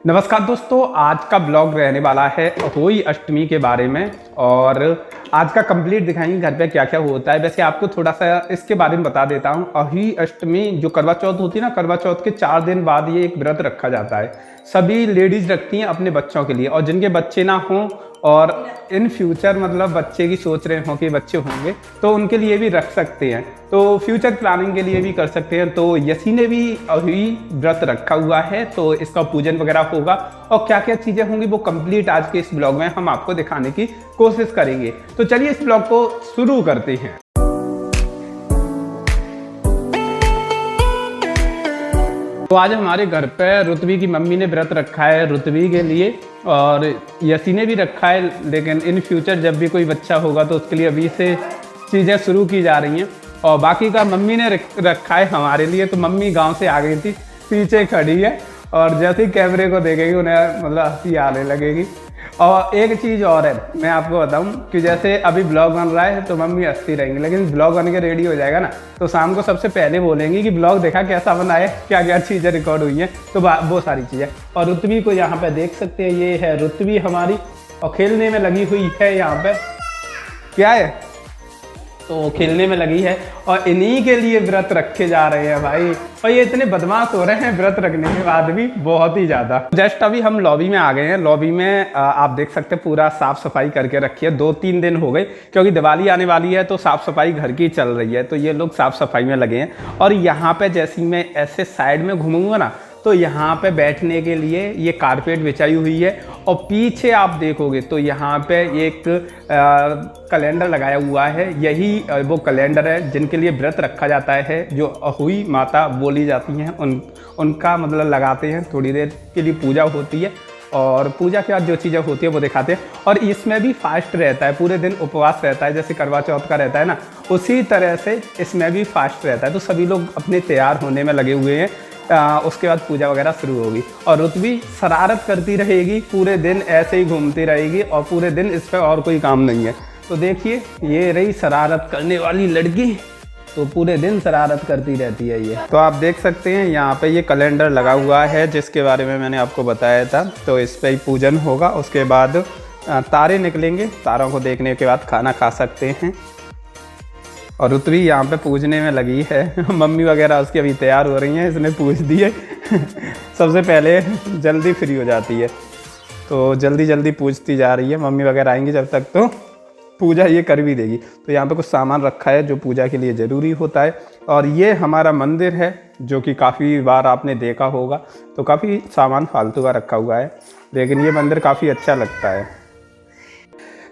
नमस्कार दोस्तों, आज का ब्लॉग रहने वाला है अहोई अष्टमी के बारे में और आज का कंप्लीट दिखाएंगे घर पे क्या क्या होता है। वैसे आपको थोड़ा सा इसके बारे में बता देता हूँ। अहोई अष्टमी जो करवा चौथ होती है ना, करवा चौथ के 4 दिन बाद ये एक व्रत रखा जाता है। सभी लेडीज रखती हैं अपने बच्चों के लिए, और जिनके बच्चे ना हों और इन फ्यूचर मतलब बच्चे की सोच रहे हों कि बच्चे होंगे तो उनके लिए भी रख सकते हैं, तो फ्यूचर प्लानिंग के लिए भी कर सकते हैं। तो यसी ने भी अहोई व्रत रखा हुआ है, तो इसका पूजन वगैरह होगा और क्या क्या चीज़ें होंगी वो कंप्लीट आज के इस ब्लॉग में हम आपको दिखाने की कोशिश करेंगे। तो चलिए इस ब्लॉग को शुरू करते हैं। तो आज हमारे घर पे रुतवी की मम्मी ने व्रत रखा है रुतवी के लिए, और यसी ने भी रखा है, लेकिन इन फ्यूचर जब भी कोई बच्चा होगा तो उसके लिए अभी से चीज़ें शुरू की जा रही हैं। और बाकी का मम्मी ने रखा है हमारे लिए। तो मम्मी गांव से आ गई थी, पीछे खड़ी है और जैसे ही कैमरे को देखेगी उन्हें मतलब हंसी आने लगेगी। और एक चीज़ और है, मैं आपको बताऊं कि जैसे अभी ब्लॉग बन रहा है तो मम्मी हंसती रहेंगी, लेकिन ब्लॉग बन के रेडी हो जाएगा ना तो शाम को सबसे पहले बोलेंगी कि ब्लॉग देखा कैसा बना है, क्या क्या चीज़ें रिकॉर्ड हुई हैं, तो वो सारी चीज़ें। और रुतवी को यहाँ पे देख सकते हैं, ये है रुतवी हमारी और खेलने में लगी हुई है। यहाँ पे क्या है, तो खेलने में लगी है और इन्हीं के लिए व्रत रखे जा रहे हैं भाई। और ये इतने बदमाश हो रहे हैं व्रत रखने के बाद भी, बहुत ही ज़्यादा। जस्ट अभी हम लॉबी में आ गए हैं। लॉबी में आप देख सकते हैं पूरा साफ़ सफाई करके रखी है। 2-3 दिन हो गए क्योंकि दिवाली आने वाली है तो साफ़ सफाई घर की चल रही है, तो ये लोग साफ़ सफाई में लगे हैं। और यहाँ पर जैसे मैं ऐसे साइड में घूमूंगा ना तो यहाँ पे बैठने के लिए ये कारपेट बिछाई हुई है। और पीछे आप देखोगे तो यहाँ पे एक कैलेंडर लगाया हुआ है। यही वो कैलेंडर है जिनके लिए व्रत रखा जाता है, जो अहोई माता बोली जाती हैं उनका मतलब लगाते हैं। थोड़ी देर के लिए पूजा होती है और पूजा के बाद जो चीज़ें होती है वो दिखाते हैं। और इसमें भी फास्ट रहता है, पूरे दिन उपवास रहता है, जैसे करवा चौथ का रहता है ना, उसी तरह से इसमें भी फास्ट रहता है। तो सभी लोग अपने तैयार होने में लगे हुए हैं। उसके बाद पूजा वगैरह शुरू होगी और रुतवी शरारत करती रहेगी, पूरे दिन ऐसे ही घूमती रहेगी और पूरे दिन इस पर और कोई काम नहीं है। तो देखिए ये रही शरारत करने वाली लड़की, तो पूरे दिन शरारत करती रहती है ये। तो आप देख सकते हैं यहाँ पे ये कैलेंडर लगा हुआ है जिसके बारे में मैंने आपको बताया था। तो इस पर ही पूजन होगा, उसके बाद तारे निकलेंगे, तारों को देखने के बाद खाना खा सकते हैं। और रुतवी यहाँ पे पूजने में लगी है। मम्मी वगैरह उसकी अभी तैयार हो रही हैं, इसने पूज दिए। सबसे पहले जल्दी फ्री हो जाती है, तो जल्दी जल्दी पूजती जा रही है। मम्मी वगैरह आएंगी जब तक तो पूजा ये कर भी देगी। तो यहाँ पे कुछ सामान रखा है जो पूजा के लिए ज़रूरी होता है। और ये हमारा मंदिर है जो कि काफ़ी बार आपने देखा होगा, तो काफ़ी सामान फालतू का रखा हुआ है, लेकिन ये मंदिर काफ़ी अच्छा लगता है।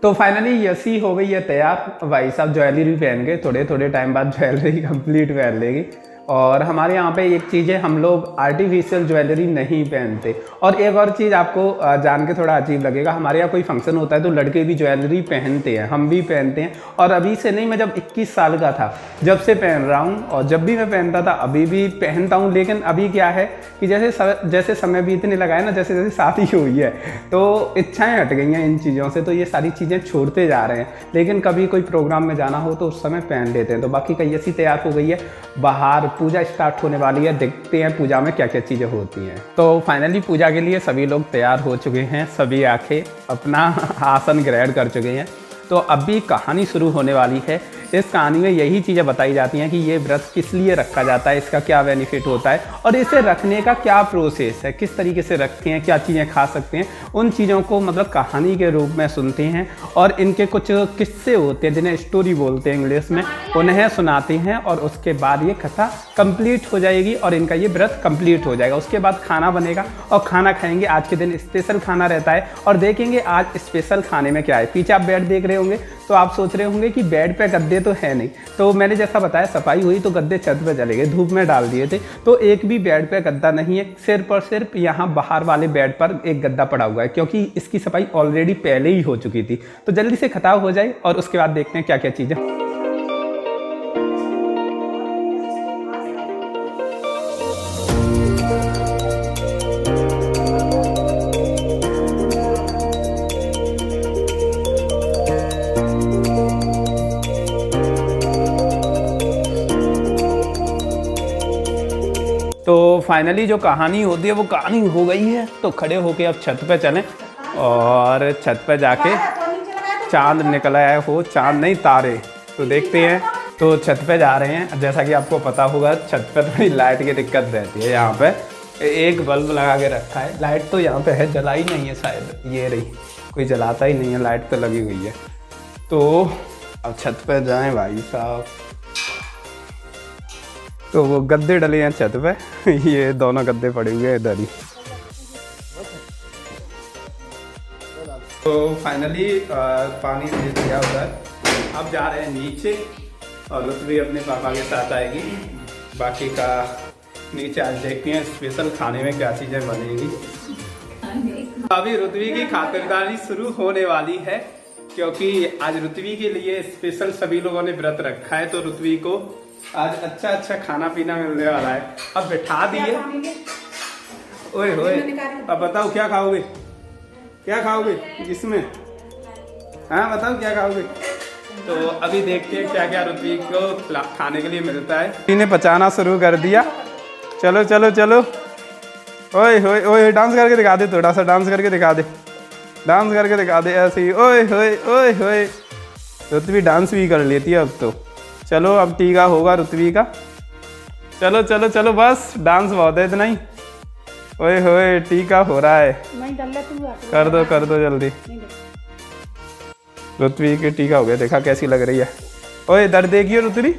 तो फाइनली यसी हो गई है तैयार। भाई साहब ज्वेलरी पहन के थोड़े थोड़े टाइम बाद ज्वेलरी कंप्लीट पहन लेगी। और हमारे यहाँ पे एक चीज़ है, हम लोग आर्टिफिशियल ज्वेलरी नहीं पहनते। और एक और चीज़ आपको जान के थोड़ा अजीब लगेगा, हमारे यहाँ कोई फंक्शन होता है तो लड़के भी ज्वेलरी पहनते हैं, हम भी पहनते हैं। और अभी से नहीं, मैं जब 21 साल का था जब से पहन रहा हूँ, और जब भी मैं पहनता था अभी भी पहनता हूँ। लेकिन अभी क्या है कि जैसे समय बीतने लगा है ना, जैसे जैसे शादी हुई है तो इच्छाएँ हट गई हैं इन चीज़ों से, तो ये सारी चीज़ें छोड़ते जा रहे हैं। लेकिन कभी कोई प्रोग्राम में जाना हो तो उस समय पहन लेते हैं। तो बाकी का यसी तैयार हो गई है, बाहर पूजा स्टार्ट होने वाली है, देखते हैं पूजा में क्या क्या चीज़ें होती हैं। तो फाइनली पूजा के लिए सभी लोग तैयार हो चुके हैं, सभी आके अपना आसन ग्रहण कर चुके हैं। तो अभी कहानी शुरू होने वाली है। इस कहानी में यही चीज़ें बताई जाती हैं कि ये व्रत किस लिए रखा जाता है, इसका क्या बेनिफिट होता है और इसे रखने का क्या प्रोसेस है, किस तरीके से रखते हैं, क्या चीज़ें खा सकते हैं, उन चीज़ों को मतलब कहानी के रूप में सुनते हैं। और इनके कुछ किस्से होते हैं जिन्हें स्टोरी बोलते हैं इंग्लिश में, उन्हें सुनाते हैं। और उसके बाद ये कथा कंप्लीट हो जाएगी और इनका ये व्रत कंप्लीट हो जाएगा। उसके बाद खाना बनेगा और खाना खाएंगे। आज के दिन स्पेशल खाना रहता है और देखेंगे आज स्पेशल खाने में क्या है। पीछे आप बेड देख रहे होंगे तो आप सोच रहे होंगे कि बेड पे गद्दे तो है नहीं, तो मैंने जैसा बताया सफाई हुई तो गद्दे छत पे चले गए, धूप में डाल दिए थे, तो एक भी बेड पे गद्दा नहीं है। सिर्फ और सिर्फ यहाँ बाहर वाले बेड पर एक गद्दा पड़ा हुआ है, क्योंकि इसकी सफाई ऑलरेडी पहले ही हो चुकी थी। तो जल्दी से खत्म हो जाए और उसके बाद देखते हैं क्या क्या चीज़ें। तो फाइनली जो कहानी होती है वो कहानी हो गई है। तो खड़े होके अब छत पे चलें और छत पे जाके चांद निकला है, हो चांद नहीं तारे, तो देखते हैं। तो छत पे जा रहे हैं। जैसा कि आपको पता होगा छत पे थोड़ी लाइट की दिक्कत रहती है। यहाँ पे एक बल्ब लगा के रखा है, लाइट तो यहाँ पे है, जलाई नहीं है शायद, ये रही, कोई जलाता ही नहीं है, लाइट तो लगी हुई है। तो अब छत पे जाएं भाई साहब। तो वो गद्दे डले हैं छत पे, ये दोनों गद्दे पड़े हुए हैं इधर ही। तो फाइनली पानी दे दिया उधर, अब जा रहे हैं नीचे और रुतवी अपने पापा के साथ आएगी। बाकी का नीचे आज देखते हैं स्पेशल खाने में क्या चीज़ें बनेगी। अभी रुतवी की खातिरदारी शुरू होने वाली है क्योंकि आज रुतवी के लिए स्पेशल सभी लोगों ने व्रत रखा है। तो रुतवी को आज अच्छा अच्छा खाना पीना मिलने वाला है। अब बिठा दिए, ओए होए, अब बताओ क्या खाओगे, क्या खाओगे इसमें, हाँ बताओ क्या खाओगे। तो अभी देखते हैं क्या क्या रुतवी को खाने के लिए मिलता है। इन्हें पचाना शुरू कर दिया। चलो चलो चलो, ओए होए ओए, डांस करके दिखा दे, थोड़ा सा डांस करके दिखा दे, डांस करके दिखा दे ऐसे ही, ओए होए ओए होए। रुतवी डांस भी कर लेती है अब तो। चलो अब टीका होगा रुतवी का, चलो चलो चलो, बस डांस बहुत है इतना ही। ओए होए टीका हो रहा है, कर दो जल्दी। रुतवी की टीका हो गया, देखा कैसी लग रही है। ओए इधर देखिए रुतवी,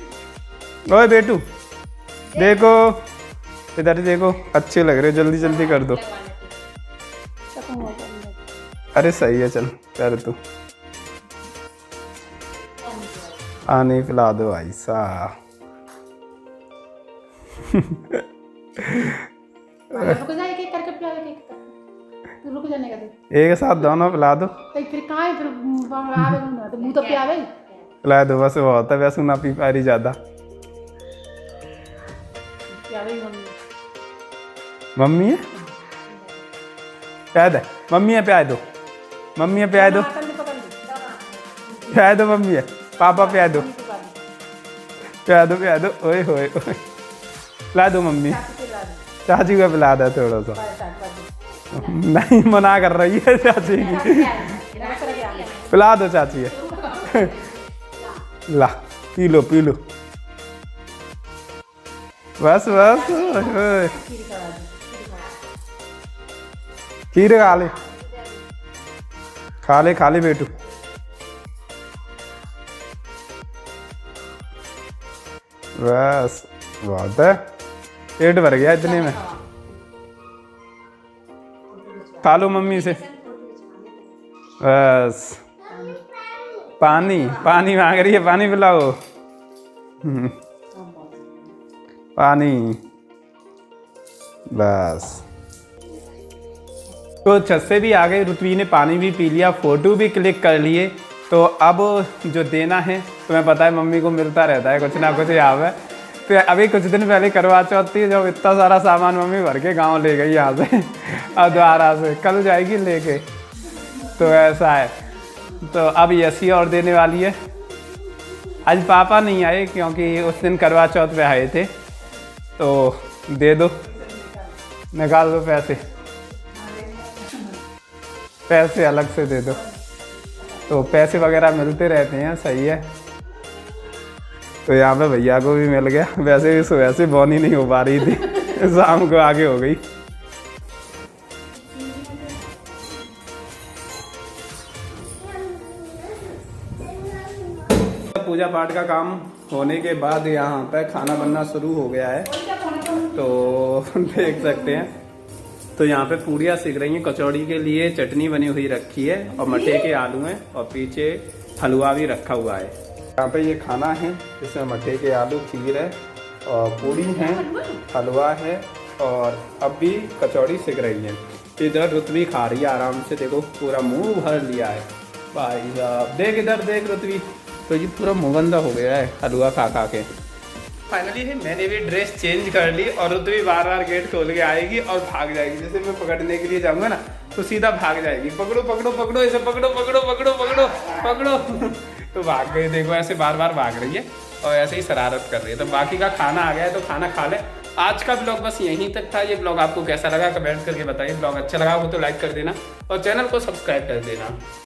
ओए बेटू देखो, इधर देखो, अच्छे लग रहे हो, जल्दी जल्दी कर दो। अरे सही है, चल कर तू, आने पिला दो भाई साहब। एक साथ दोनों पिला दो, पिला दो बस, बहुत है, वैसे ना पी पा रही ज्यादा। मम्मी है प्याद है, मम्मी है प्याद दो, मम्मी है प्याद दो, प्याद दो, मम्मी है, पापा प्याद दो, प्याद दो, प्याद दो, ओए होए ओए, पिला दो मम्मी, चाची को पिला दो थोड़ा सा। नहीं मना कर रही है चाची की, पिला दो चाची है, ला पी लो पी लो, बस बस। खीर खा ले बेटू। बस बहुत है, पेट भर गया इतने में। खा लो मम्मी से, बस। पानी पानी मांग रही है, पानी पिलाओ, पानी, बस। तो छत से भी आ गए, रुतवी ने पानी भी पी लिया, फ़ोटो भी क्लिक कर लिए। तो अब जो देना है तुम्हें पता है मम्मी को मिलता रहता है कुछ ना कुछ यहाँ पे। तो अभी कुछ दिन पहले करवा चौथ थी, जब इतना सारा सामान मम्मी भर के गांव ले गई यहाँ से, अब दोबारा से कल जाएगी लेके। तो ऐसा है, तो अब यसी और देने वाली है। आज पापा नहीं आए क्योंकि उस दिन करवा चौथ पे आए थे। तो दे दो, निकाल दो पैसे, पैसे अलग से दे दो। तो पैसे वगैरह मिलते रहते हैं, सही है। तो यहाँ पे भैया को भी मिल गया, वैसे भी सुबह से बोनी नहीं हो पा रही थी, शाम को आगे हो गई। पूजा पाठ का काम होने के बाद यहाँ पे खाना बनना शुरू हो गया है, तो देख सकते हैं। तो यहाँ पे पूड़ियाँ सिक रही हैं, कचौड़ी के लिए चटनी बनी हुई रखी है और मटे के आलू हैं और पीछे हलवा भी रखा हुआ है। यहाँ पे ये खाना है, इसमें मटे के आलू, खीर है और पूड़ी है, हलवा है और अब भी कचौड़ी सिक रही है। इधर रुतवी खा रही है आराम से, देखो पूरा मुंह भर लिया है भाई साहब। देख इधर देख रुतवी, तो ये पूरा मुँह बंदा हो गया है हलवा खा खा के। फाइनली मैंने भी ड्रेस चेंज कर ली और रुतवी बार बार गेट खोल के आएगी और भाग जाएगी। जैसे मैं पकड़ने के लिए जाऊंगा ना तो सीधा भाग जाएगी, पकड़ो पकड़ो पकड़ो, ऐसे पकड़ो पकड़ो पकड़ो पकड़ो पकड़ो, तो भाग गई। देखो ऐसे बार बार भाग रही है और ऐसे ही शरारत कर रही है। तो बाकी का खाना आ गया है तो खाना खा ले आज का ब्लॉग बस यहीं तक था। ये ब्लॉग आपको कैसा लगा कमेंट करके बताइए। ब्लॉग अच्छा लगा हो तो लाइक कर देना और चैनल को सब्सक्राइब कर देना।